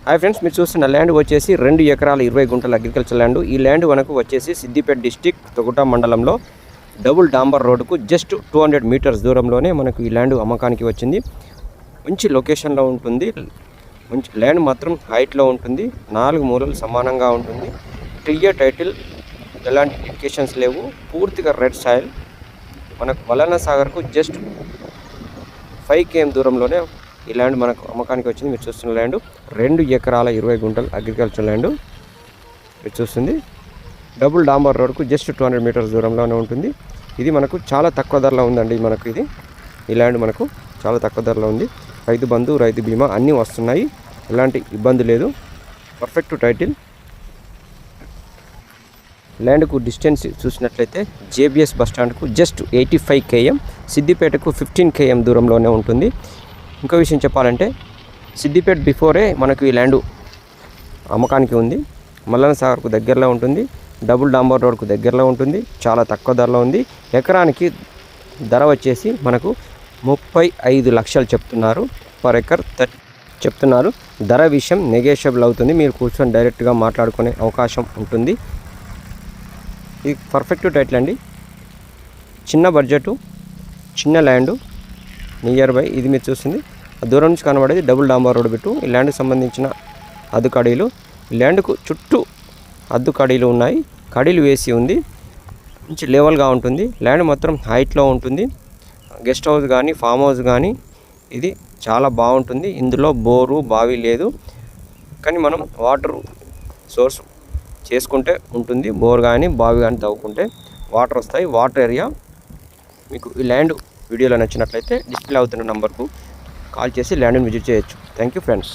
Hi friends, మీరు చూస్తున్న land వచ్చేసి 2 ఎకరాల 20 గుంటల అగ్రికల్చర్ ల్యాండ్. ఈ ల్యాండ్ మనకు వచ్చేసి సిద్దిపేట డిస్టిక్ తొగుట మండలంలో డబుల్ డాంబర్ రోడ్డుకు జస్ట్ 200 మీటర్స్ దూరంలోనే మనకు ఈ ల్యాండ్ అమ్మకానికి వచ్చింది. మంచి లొకేషన్లో ఉంటుంది. మంచి ల్యాండ్ మాత్రం హైట్లో ఉంటుంది. 4 మూలలు సమానంగా ఉంటుంది. క్లియర్ టైటిల్, ఎలాంటి లిటికేషన్స్ లేవు. పూర్తిగా రెడ్ సాయిల్. మనకు మల్లన్న సాగర్కు జస్ట్ 5 km దూరంలోనే ఈ ల్యాండ్ మనకు అమ్మకానికి వచ్చింది. మీరు చూస్తున్న ల్యాండ్ 2 ఎకరాల 20 గుంటలు అగ్రికల్చర్ ల్యాండ్. మీరు చూస్తుంది డబుల్ డాంబర్ రోడ్కు జస్ట్ 200 మీటర్స్ దూరంలోనే ఉంటుంది. ఇది మనకు చాలా తక్కువ ధరలో ఉందండి. మనకు ఈ ల్యాండ్ మనకు చాలా తక్కువ ధరలో ఉంది. రైతు బంధు, రైతు బీమా అన్నీ వస్తున్నాయి. ఎలాంటి ఇబ్బంది లేదు. Perfect title. ల్యాండ్కు డిస్టెన్స్ చూసినట్లయితే జేబీఎస్ బస్టాండ్కు జస్ట్ 85 km, సిద్దిపేటకు 15 km దూరంలోనే ఉంటుంది. ఇంకో విషయం చెప్పాలంటే సిద్దిపేట బిఫోరే మనకు ఈ ల్యాండ్ అమ్మకానికి ఉంది. మల్లన్న సాగర్కు దగ్గరలో ఉంటుంది. డబుల్ డాంబర్ రోడ్కు దగ్గరలో ఉంటుంది. చాలా తక్కువ ధరలో ఉంది. ఎకరానికి ధర వచ్చేసి మనకు 35 లక్షలు చెప్తున్నారు. పర్ ఎకర్ చెప్తున్నారు. ధర విషయం నెగోషియబుల్ అవుతుంది. మీరు కూర్చొని డైరెక్ట్గా మాట్లాడుకునే అవకాశం ఉంటుంది. ఇది పర్ఫెక్ట్ టైటిల్ అండి. చిన్న బడ్జెటు, చిన్న ల్యాండు, నియర్ బై. ఇది మీరు చూస్తుంది దూరం నుంచి కనబడేది డబుల్ డాంబర్ రోడ్ బిట్టు. ఈ ల్యాండ్కి సంబంధించిన అద్దు కడీలు. ఈ ల్యాండ్కు చుట్టూ అద్దు కడీలు ఉన్నాయి. కడీలు వేసి ఉంది. మంచి లెవెల్గా ఉంటుంది. ల్యాండ్ మాత్రం హైట్లో ఉంటుంది. గెస్ట్ హౌస్ కానీ, ఫామ్ హౌస్ కానీ ఇది చాలా బాగుంటుంది. ఇందులో బోరు, బావి లేదు. కానీ మనం వాటర్ సోర్స్ చేసుకుంటే ఉంటుంది. బోర్ కానీ, బావి కానీ తవ్వుకుంటే వాటర్ వస్తాయి. Water area. మీకు ఈ ల్యాండ్ వీడియోలో నచ్చినట్లయితే డిస్ప్లే అవుతున్న నంబర్కు కాల్ చేసి ల్యాండ్ని విజిట్ చేయొచ్చు. Thank you friends.